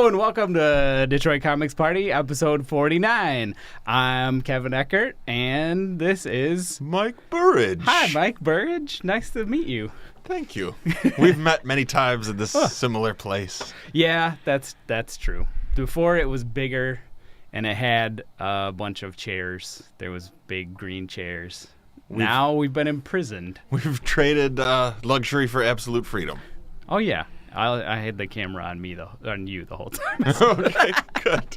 Hello and welcome to Detroit Comics Party, episode 49. I'm Kevin Eckert, and this is Mike Burridge. Hi, Mike Burridge. Nice to meet you. Thank you. We've met many times in this similar place. Yeah, that's true. Before it was bigger, and it had a bunch of chairs. There was big green chairs. Now we've been imprisoned. We've traded luxury for absolute freedom. Oh yeah. I had the camera on me on you the whole time. Okay, good.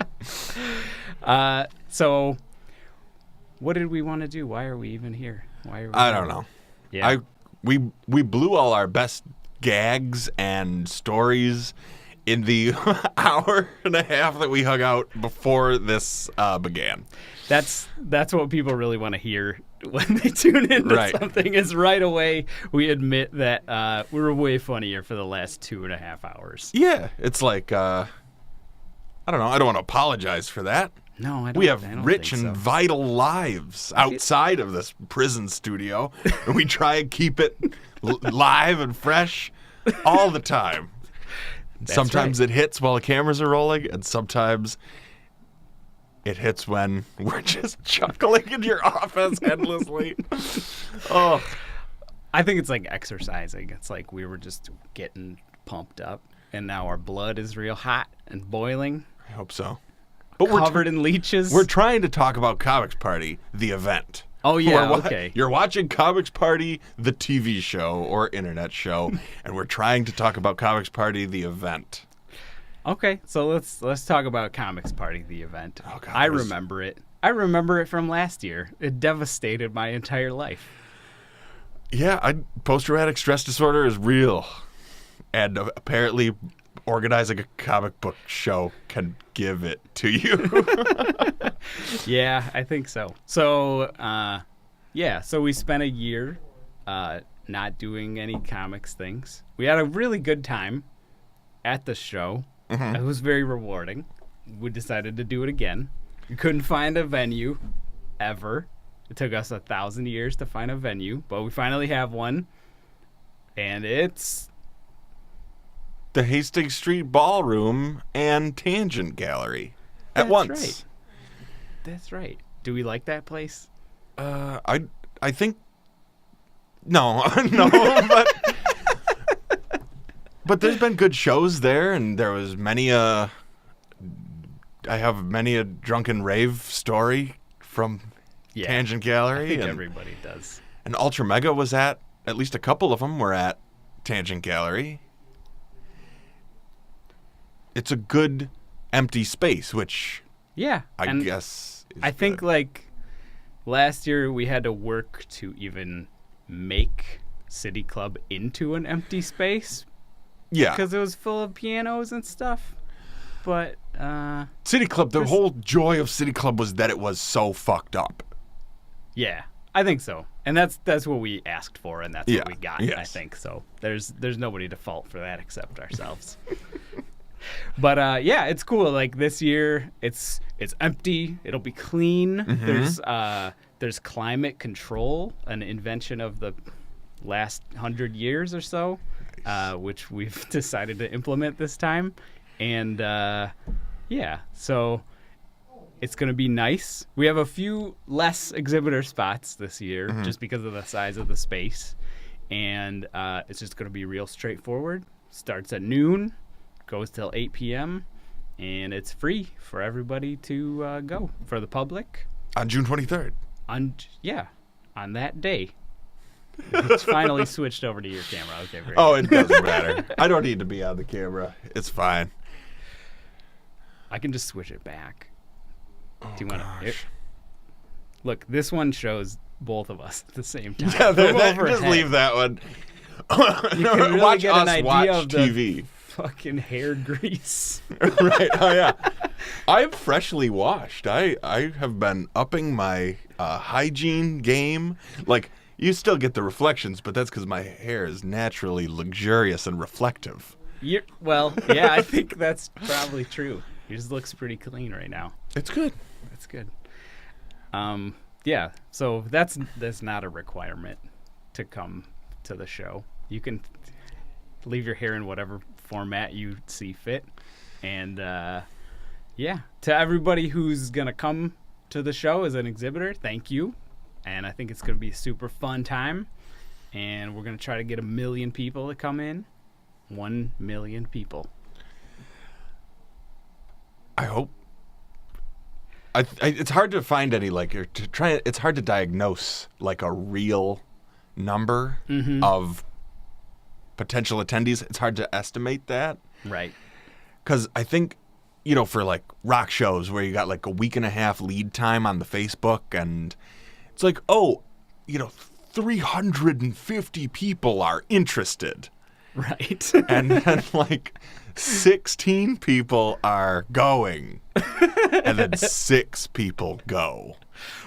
So, what did we want to do? Why are we even here? I don't know. Yeah. We blew all our best gags and stories in the hour and a half that we hung out before this began. That's what people really want to hear when they tune into something, is right away we admit that we were way funnier for the last 2.5 hours. Yeah, it's like, I don't know, I don't want to apologize for that. No, I don't. We have rich and vital lives outside of this prison studio, and we try and keep it live and fresh all the time. Sometimes it hits while the cameras are rolling, and sometimes it hits when we're just chuckling in your office endlessly. Oh, I think it's like exercising. It's like we were just getting pumped up, and now our blood is real hot and boiling. I hope so. But covered in leeches. We're trying to talk about Comix Party, the event. Oh, yeah, okay. You're watching Comix Party, the TV show or internet show, and we're trying to talk about Comix Party, the event. Okay, so let's talk about Comix Party, the event. Oh, God, I remember it. I remember it from last year. It devastated my entire life. Yeah, post-traumatic stress disorder is real. And apparently organizing a comic book show can give it to you. Yeah, I think so. So, so we spent a year not doing any comics things. We had a really good time at the show. Mm-hmm. It was very rewarding. We decided to do it again. We couldn't find a venue ever. It took us 1,000 years to find a venue, but we finally have one. And it's the Hastings Street Ballroom and Tangent Gallery at once. Right. That's right. Do we like that place? I think no, but there's been good shows there, and there was I have many a drunken rave story from Tangent Gallery. I think everybody does. And Ultra Mega was at least a couple of them were at Tangent Gallery. It's a good empty space, which I guess is I think like last year we had to work to even make City Club into an empty space. Yeah. Because it was full of pianos and stuff. But City Club, the whole joy of City Club was that it was so fucked up. Yeah, I think so. And that's what we asked for, and that's what we got, I think. So there's nobody to fault for that except ourselves. But it's cool. Like this year, it's empty. It'll be clean. Mm-hmm. There's climate control, an invention of the last 100 years or so, which we've decided to implement this time. And so it's going to be nice. We have a few less exhibitor spots this year, just because of the size of the space. And it's just going to be real straightforward. Starts at noon. Goes till 8 p.m., and it's free for everybody to go, for the public. On June 23rd. On that day. It's finally switched over to your camera. Okay, great. Oh, it doesn't matter. I don't need to be on the camera. It's fine. I can just switch it back. Oh, do you want to? Look, this one shows both of us at the same time. Yeah, just leave that one. You can really watch get an idea watch of TV. Fucking hair grease. Right. Oh yeah. I'm freshly washed. I have been upping my hygiene game. Like, you still get the reflections, but that's because my hair is naturally luxurious and reflective. I think that's probably true. Yours looks pretty clean right now. It's good. That's good. So that's not a requirement to come to the show. You can leave your hair in whatever format you see fit, And yeah, to everybody who's gonna come to the show as an exhibitor, thank you. And I think it's gonna be a super fun time. And we're gonna try to get 1 million people to come in. 1 million people. I hope. It's hard to find any it's hard to diagnose like a real number of potential attendees. It's hard to estimate that. Right. Because I think, for like rock shows where you got like a week and a half lead time on the Facebook, and it's like, 350 people are interested. Right. And then like 16 people are going. And then 6 people go.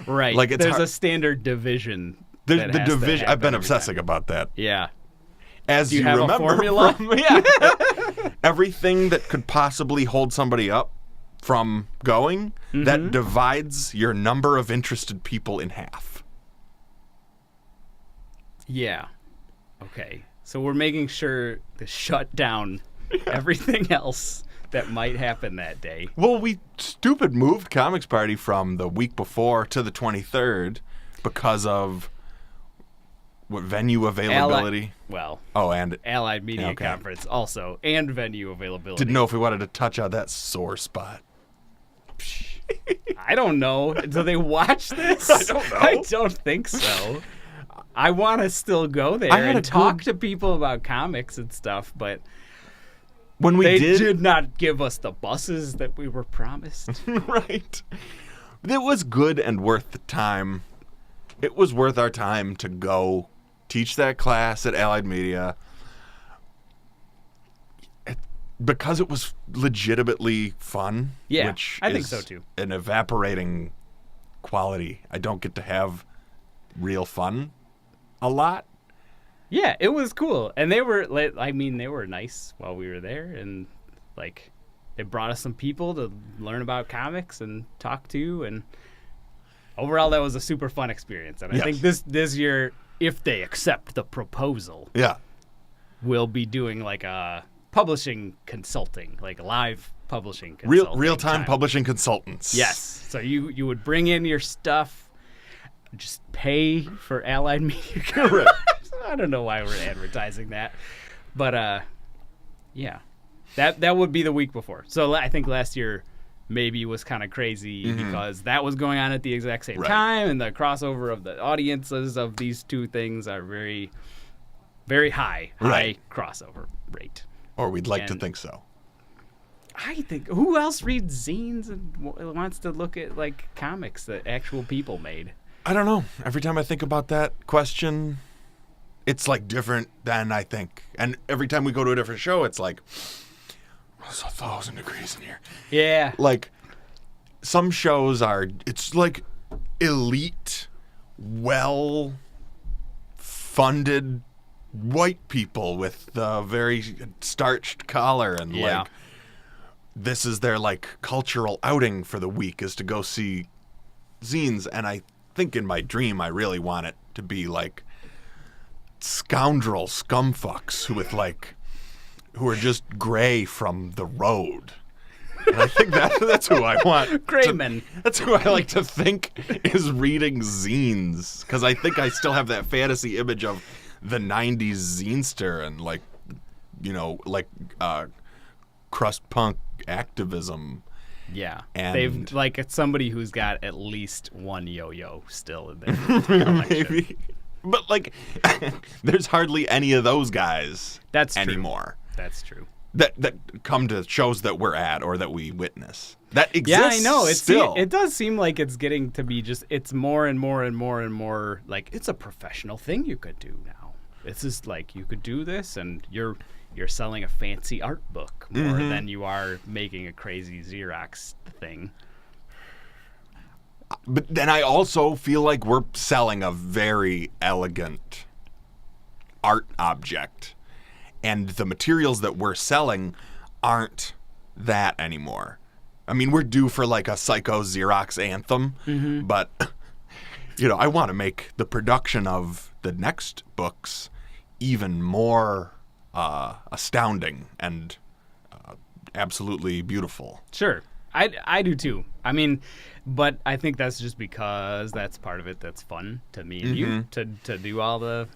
Right. Like there's a standard division. There's the division. I've been obsessing about that. Yeah. As Do you remember, have a formula? Everything that could possibly hold somebody up from going, that divides your number of interested people in half. Yeah. Okay. So we're making sure to shut down everything else that might happen that day. Well, we stupid moved Comix Party from the week before to the 23rd because of what venue availability. And Allied Media Conference also, and venue availability. Didn't know if we wanted to touch on that sore spot. I don't know. Do they watch this? I don't know. I don't think so. I want to still go there and talk to people about comics and stuff, but when we did not give us the buses that we were promised. Right. It was good and worth the time. It was worth our time to go teach that class at Allied Media because it was legitimately fun. Yeah, which I think so too. An evaporating quality. I don't get to have real fun a lot. Yeah, it was cool. And they were nice while we were there, and like they brought us some people to learn about comics and talk to, and overall that was a super fun experience. And I think this year, if they accept the proposal, we'll be doing like a publishing consulting, like live publishing consulting. Real-time publishing consultants. Yes. So you would bring in your stuff, just pay for Allied Media. Correct. I don't know why we're advertising that. But yeah. That would be the week before. So I think last year maybe was kind of crazy because that was going on at the exact same time, and the crossover of the audiences of these two things are very, very high crossover rate. Or we'd like to think so. I think, who else reads zines and wants to look at like comics that actual people made? I don't know. Every time I think about that question, it's like different than I think. And every time we go to a different show, it's like, it's 1,000 degrees in here. Yeah. Like, some shows it's like elite, well-funded white people with a very starched collar, and like, this is their like cultural outing for the week is to go see zines. And I think in my dream, I really want it to be like scoundrel scumfucks who are just gray from the road. And I think that's who I want. Grayman. That's who I like to think is reading zines, because I think I still have that fantasy image of the 90s zinester and crust punk activism. Yeah. And they've it's somebody who's got at least one yo-yo still in their maybe. But there's hardly any of those guys anymore. That's true. That come to shows that we're at or that we witness. That exists. Yeah, I know. Still. It does seem like it's getting to be it's more and more and more and more like it's a professional thing you could do now. It's just like you could do this, and you're selling a fancy art book more than you are making a crazy Xerox thing. But then I also feel like we're selling a very elegant art object, and the materials that we're selling aren't that anymore. I mean, we're due for like a Psycho Xerox anthem, but I want to make the production of the next books even more astounding and absolutely beautiful. Sure. I do too. I mean, but I think that's just because that's part of it that's fun to me and you to do all the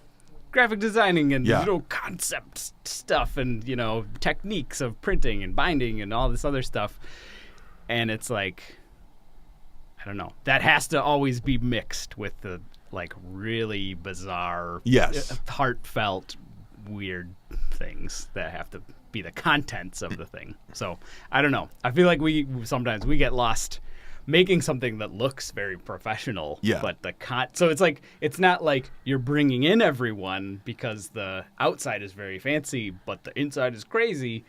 graphic designing and concept stuff and, techniques of printing and binding and all this other stuff. And it's like, I don't know. That has to always be mixed with the really bizarre, heartfelt, weird things that have to be the contents of the thing. So I don't know. I feel like sometimes we get lost making something that looks very professional. Yeah. But so it's not like you're bringing in everyone because the outside is very fancy, but the inside is crazy.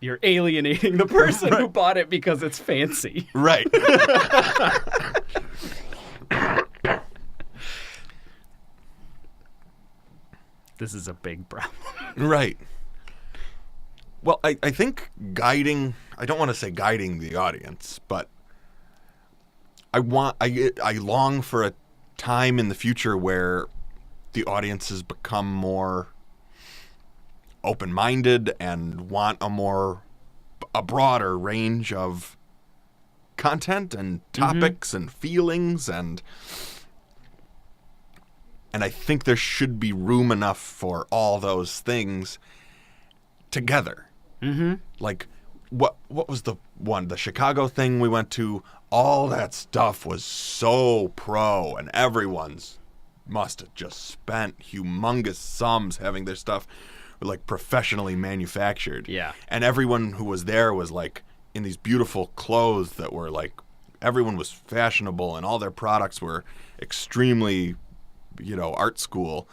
You're alienating the person who bought it because it's fancy. Right. This is a big problem. Right. Well, I think I don't want to say guiding the audience, but I long for a time in the future where the audiences become more open-minded and want a broader range of content and topics and feelings, and I think there should be room enough for all those things together. Mm-hmm. Like, what was the Chicago thing we went to? All that stuff was so pro, and everyone's must have just spent humongous sums having their stuff professionally manufactured. Yeah. And everyone who was there was in these beautiful clothes that were everyone was fashionable, and all their products were extremely, art school.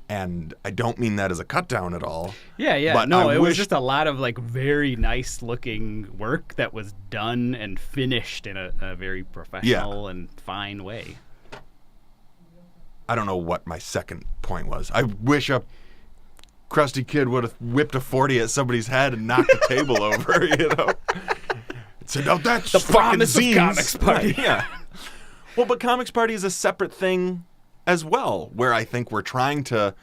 And I don't mean that as a cut down at all. Yeah. But no, it was just a lot of very nice looking work that was done and finished in a very professional and fine way. I don't know what my second point was. I wish a crusty kid would have whipped a 40 at somebody's head and knocked the table over, Said, "No, that's the promise of Comix Party." Right, yeah. Well, but Comix Party is a separate thing as well, where I think we're trying to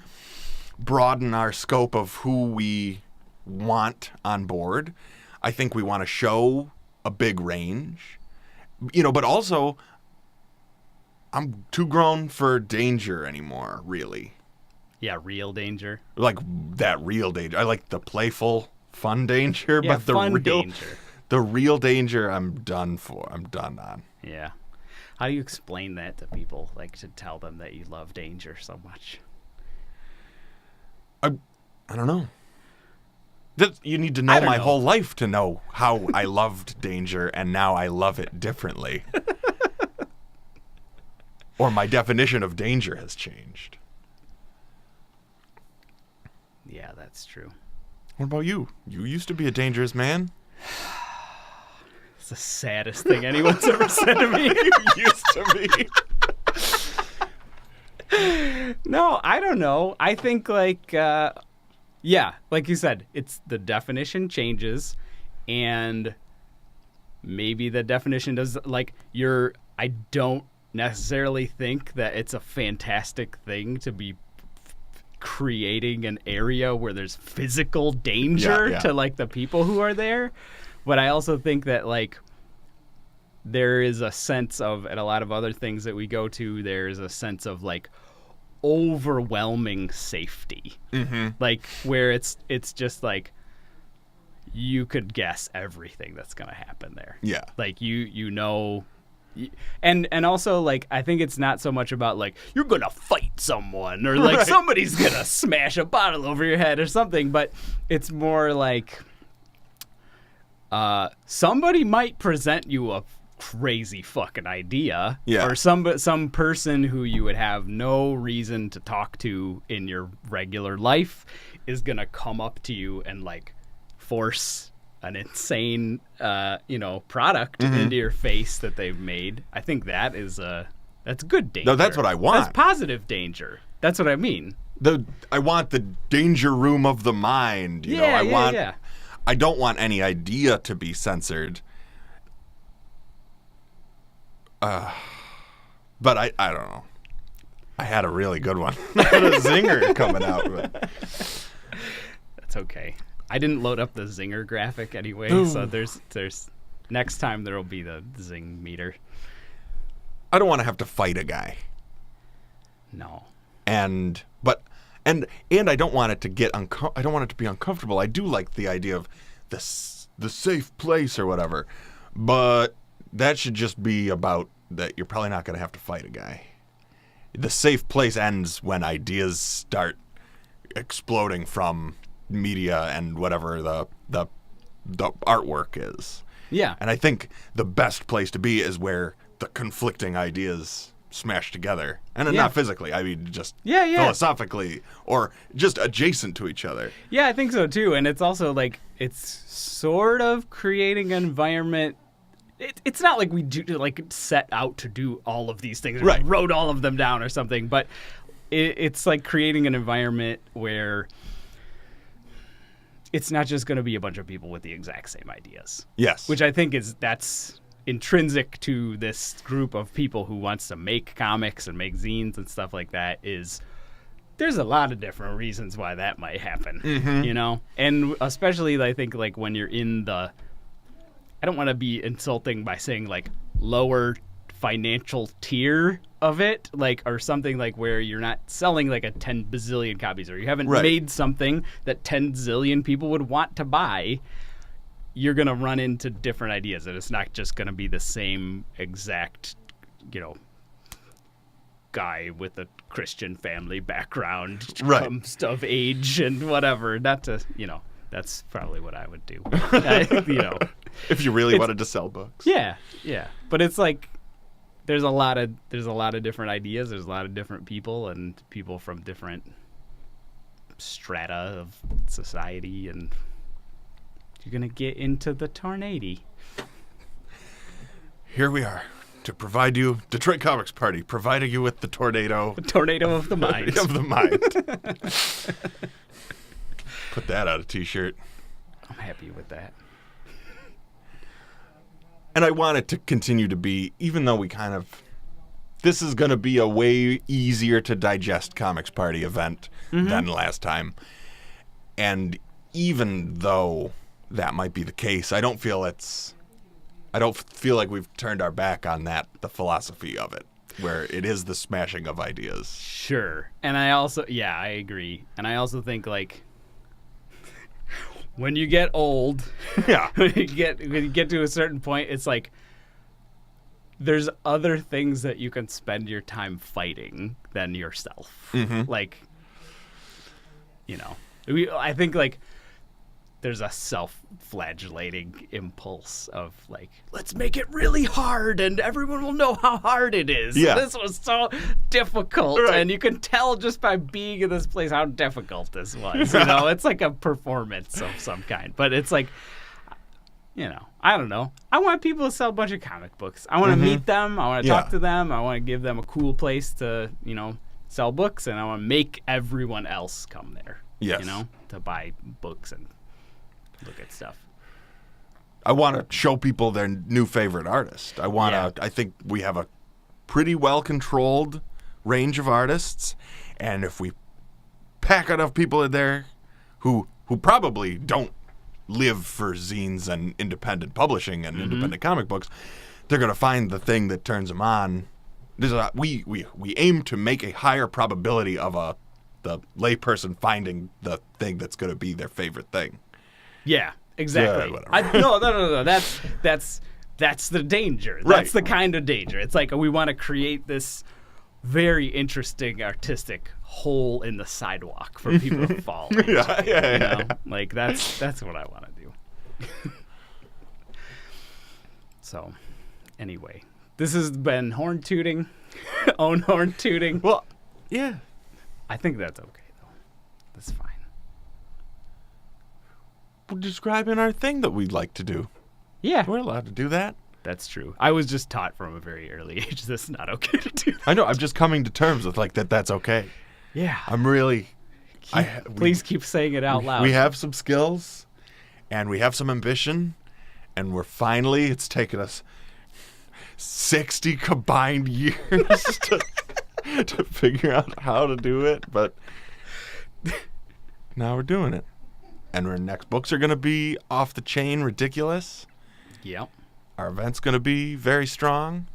broaden our scope of who we want on board. I think we want to show a big range, but also I'm too grown for danger anymore, really. Yeah, real danger. Like that real danger. I like the playful, fun danger, yeah, but the fun real danger. The real danger I'm done on. Yeah. How do you explain that to people, to tell them that you love danger so much? I don't know. You need to know my whole life to know how I loved danger, and now I love it differently. Or my definition of danger has changed. Yeah, that's true. What about you? You used to be a dangerous man. It's the saddest thing anyone's ever said to me. You used to be. No, I don't know. I think like you said, it's the definition changes, and maybe the definition does I don't necessarily think that it's a fantastic thing to be creating an area where there's physical danger to the people who are there. But I also think that there is a sense of, at a lot of other things that we go to, there's a sense of overwhelming safety. Mm-hmm. Where it's just you could guess everything that's going to happen there. Yeah. And also I think it's not so much about you're going to fight someone or right. Somebody's going to smash a bottle over your head or something, but it's more somebody might present you a crazy fucking idea, or some person who you would have no reason to talk to in your regular life is gonna come up to you and force an insane product into your face that they've made. I think that's good danger. No, that's what I want. That's positive danger. That's what I mean. I want the danger room of the mind. I don't want any idea to be censored. But I don't know. I had a really good one. I had a zinger coming out. But that's okay. I didn't load up the zinger graphic anyway, so there's next time there'll be the zing meter. I don't want to have to fight a guy. No. And I don't want it to get I don't want it to be uncomfortable. I do like the idea of the safe place or whatever, but that should just be about that you're probably not going to have to fight a guy. The safe place ends when ideas start exploding from media and whatever the artwork is. Yeah. And I think the best place to be is where the conflicting ideas smash together. And not physically, I mean just philosophically or just adjacent to each other. Yeah, I think so too. And it's also like it's sort of creating an environment. It's not like we do like set out to do all of these things or right. wrote all of them down or something, but it's like creating an environment where it's not just going to be a bunch of people with the exact same ideas. Yes. Which I think that's intrinsic to this group of people who wants to make comics and make zines and stuff like that is there's a lot of different reasons why that might happen, you know? And especially I think like when you're in I don't want to be insulting by saying like lower financial tier of it, like, or something like where you're not selling like a 10 bazillion copies or you haven't made something that 10 zillion people would want to buy. You're going to run into different ideas and it's not just going to be the same exact, you know, guy with a Christian family background of age and whatever. Not to, you know, that's probably what I would do. You know, if you really wanted to sell books. Yeah, yeah. But it's like there's a lot of different ideas. There's a lot of different people and people from different strata of society, and you're gonna get into the tornado. Here we are to provide you Detroit Comics Party, providing you with the tornado. The tornado of the mind. Of the mind. Put that on a t-shirt. I'm happy with that. And I want it to continue to be, even though this is going to be a way easier to digest Comics Party event than last time. And even though that might be the case, I don't feel like we've turned our back on the philosophy of it, where it is the smashing of ideas. Sure. And I also, I agree. And I also think like, when you get old, when you get to a certain point, it's like there's other things that you can spend your time fighting than yourself. Like, you know, I think like there's a self-flagellating impulse of like, let's make it really hard and everyone will know how hard it is. Yeah. This was so difficult. Right. And you can tell just by being in this place how difficult this was. You know, it's like a performance of some kind. But it's like, you know, I don't know. I want people to sell a bunch of comic books. I want to meet them. I want to talk to them. I want to give them a cool place to, you know, sell books. And I want to make everyone else come there. Yes. You know, to buy books and look at stuff. I want to show people their new favorite artist. I think we have a pretty well-controlled range of artists, and if we pack enough people in there who probably don't live for zines and independent publishing and independent comic books, they're going to find the thing that turns them on. We aim to make a higher probability of the layperson finding the thing that's going to be their favorite thing. Yeah, exactly. No. That's the danger. That's the kind of danger. It's like we want to create this very interesting artistic hole in the sidewalk for people to fall into. Yeah. Like that's what I want to do. So, anyway, this has been horn tooting, own horn tooting. Well, yeah, I think that's okay though. That's fine. Describing our thing that we'd like to do. Yeah. We're allowed to do that. That's true. I was just taught from a very early age that's not okay to do. I know. I'm just coming to terms with like that's okay. Yeah. I'm really... Please keep saying it out loud. We have some skills and we have some ambition and it's taken us 60 combined years to figure out how to do it, but now we're doing it. And our next books are going to be off the chain ridiculous. Yep. Our event's going to be very strong.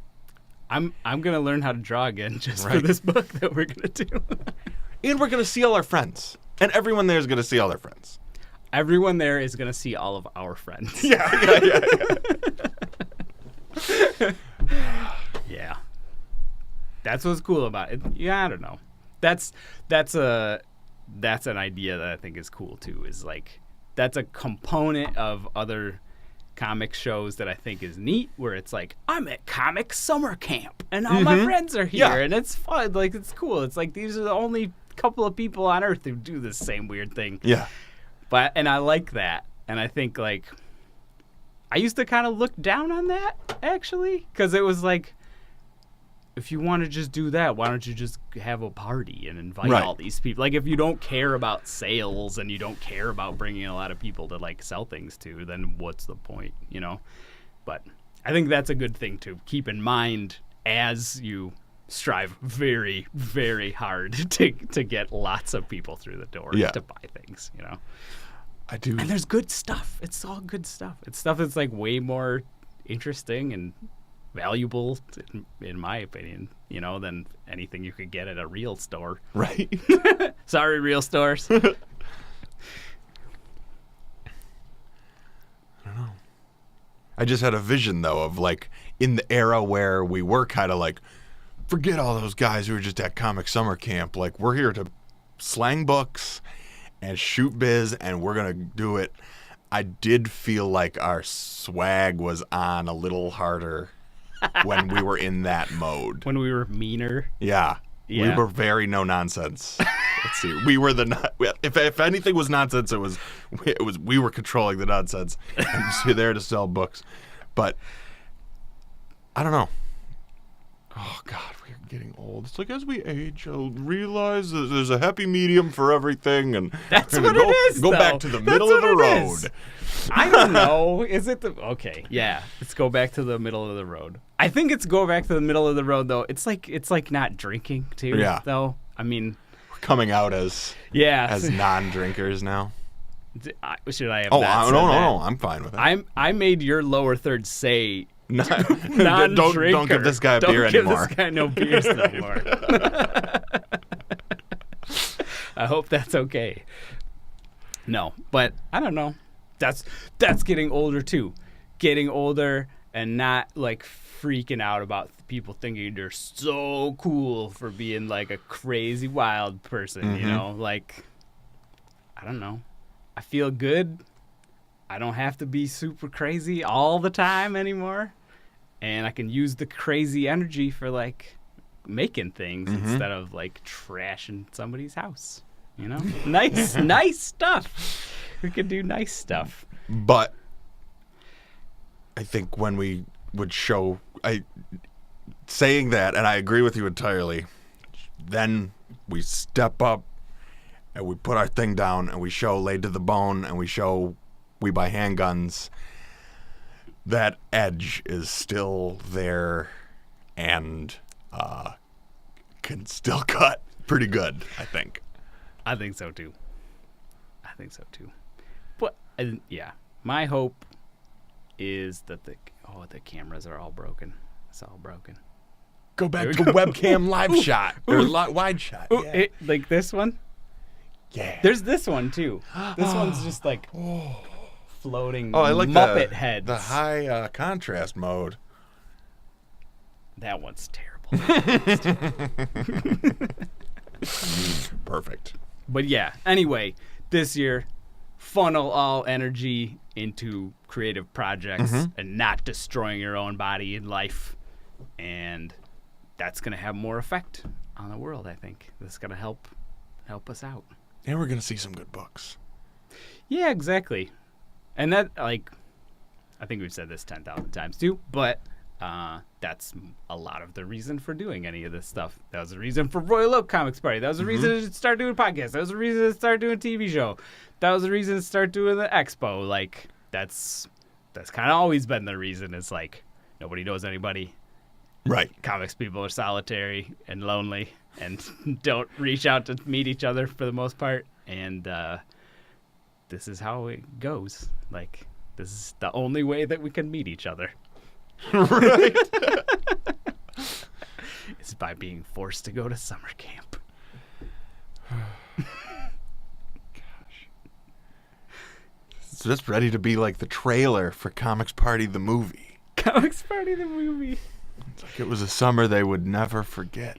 I'm going to learn how to draw again just for this book that we're going to do. And we're going to see all our friends. And everyone there is going to see all their friends. Everyone there is going to see all of our friends. Yeah. Yeah. That's what's cool about it. Yeah, I don't know. That's an idea that I think is cool too. Is like that's a component of other comic shows that I think is neat, where it's like I'm at Comix summer camp and all my friends are here and it's fun. Like it's cool. It's like these are the only couple of people on Earth who do this same weird thing. Yeah. And I like that, and I think like I used to kind of look down on that actually, because it was like, if you want to just do that, why don't you just have a party and invite all these people? Like, if you don't care about sales and you don't care about bringing a lot of people to, like, sell things to, then what's the point, you know? But I think that's a good thing to keep in mind as you strive very, very hard to get lots of people through the door to buy things, you know? I do. And there's good stuff. It's all good stuff. It's stuff that's, like, way more interesting and valuable, in my opinion, you know, than anything you could get at a real store. Right. Sorry, real stores. I don't know. I just had a vision, though, of, like, in the era where we were kind of like, forget all those guys who were just at Comic Summer Camp. Like, we're here to slang books and shoot biz, and we're going to do it. I did feel like our swag was on a little harder when we were in that mode. When we were meaner. Yeah. We were very no nonsense. Let's see. We were if anything was nonsense, it was we were controlling the nonsense and we're there to sell books. But I don't know. Oh God, we're getting old. It's like as we age, I'll realize that there's a happy medium for everything, and that's what it is. Go back to the middle of the road. I don't know. Is it okay? Yeah, let's go back to the middle of the road. I think it's go back to the middle of the road though. It's like not drinking too. Yeah. Though I mean, we're coming out as non-drinkers now. Should I have? Oh no, I'm fine with it. I made your lower third say. Non-drinker. Don't give this guy a beer anymore. Don't give this guy no beers anymore. I hope that's okay. No, but I don't know. That's getting older too. Getting older and not like freaking out about people thinking you're so cool for being like a crazy wild person, you know? Like, I don't know. I feel good. I don't have to be super crazy all the time anymore. And I can use the crazy energy for, like, making things instead of, like, trashing somebody's house. You know? Nice stuff. We can do nice stuff. But I think when we would show... saying that, and I agree with you entirely, then we step up and we put our thing down and we show Laid to the Bone and we show We Buy Handguns... That edge is still there and can still cut pretty good, I think. I think so, too. But, yeah, my hope is that the cameras are all broken. It's all broken. Go back to webcam live shot. Or wide shot. Yeah. Like this one? Yeah. There's this one, too. This one's just like... floating I like Muppet heads. The high contrast mode. That one's terrible. Perfect. But yeah, anyway, this year, funnel all energy into creative projects and not destroying your own body and life. And that's going to have more effect on the world, I think. That's going to help us out. And we're going to see some good books. Yeah, exactly. And that, like, I think we've said this 10,000 times too, but that's a lot of the reason for doing any of this stuff. That was the reason for Royal Oak Comics Party. That was the reason to start doing podcasts. That was the reason to start doing a TV show. That was the reason to start doing the expo. Like, that's kind of always been the reason. It's like, nobody knows anybody. Right. Comics people are solitary and lonely and don't reach out to meet each other for the most part. And, this is how it goes. Like, this is the only way that we can meet each other. Right. It's by being forced to go to summer camp. So that's ready to be like the trailer for Comix Party the movie. Comix Party the movie. It's like it was a summer they would never forget.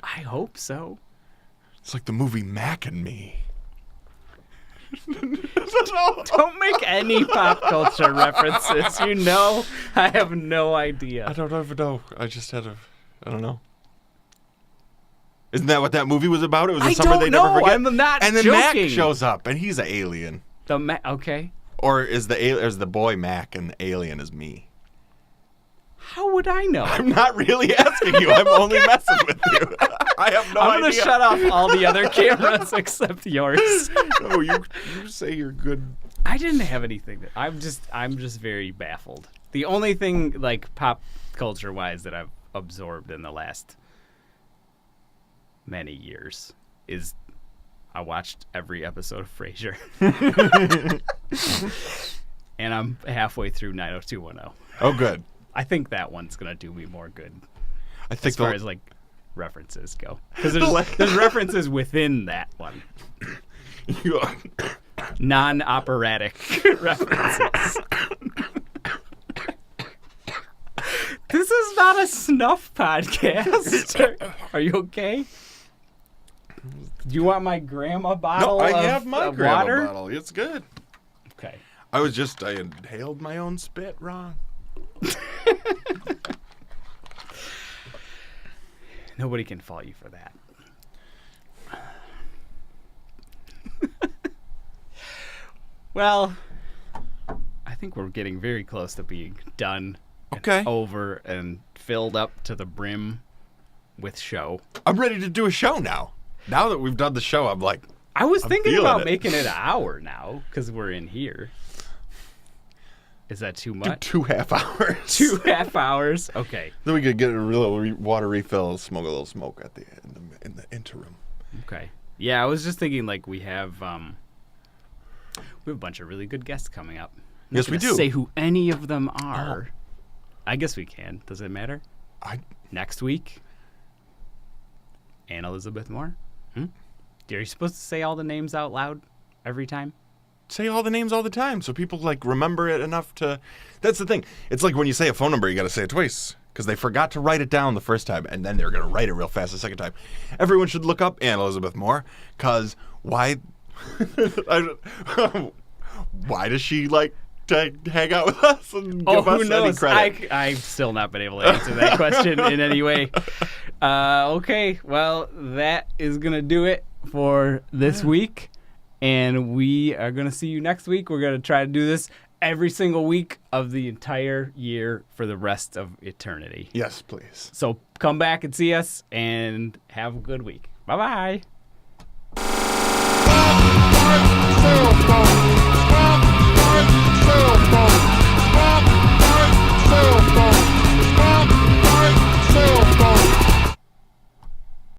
I hope so. It's like the movie Mac and Me. Don't make any pop culture references. You know, I have no idea. I don't ever know. I just had I don't know. Isn't that what that movie was about? It was a summer they never forget. I'm not and then joking. Mac shows up, and he's an alien. Okay. Or is the boy Mac and the alien is me? How would I know? I'm not really asking you. I'm only messing with you. I have no idea. I'm going to shut off all the other cameras except yours. No, you say you're good. I didn't have anything. I'm just very baffled. The only thing, like, pop culture-wise that I've absorbed in the last many years is I watched every episode of Frasier. And I'm halfway through 90210. Oh, good. I think that one's going to do me more good. I think as far as, like, references go. Because there's references within that one. Non-operatic references. This is not a snuff podcast. Are you okay? Do you want my grandma bottle I of have my of grandma water? bottle. It's good. Okay. I inhaled my own spit wrong. Nobody can fault you for that. Well, I think we're getting very close to being done. Okay. And over and filled up to the brim with show. I'm ready to do a show now. Now that we've done the show, I'm like, I was thinking about it. making it an hour now because we're in here. Is that too much? 2.5 hours. 2.5 hours? Okay. Then we could get a real water refill, smoke a little smoke at in the interim. Okay. Yeah, I was just thinking like we have a bunch of really good guests coming up. Yes, we do. Say who any of them are. Oh. I guess we can. Does it matter? Next week, Anne Elizabeth Moore. Are you supposed to say all the names out loud every time? Say all the names all the time so people like remember it enough to. That's the thing. It's like when you say a phone number, you got to say it twice because they forgot to write it down the first time and then they're going to write it real fast the second time. Everyone should look up Anne Elizabeth Moore because why? Why does she like to hang out with us and give us any credit? I've still not been able to answer that question in any way. Okay, well, that is going to do it for this week. And we are going to see you next week. We're going to try to do this every single week of the entire year for the rest of eternity. Yes, please. So come back and see us and have a good week. Bye-bye.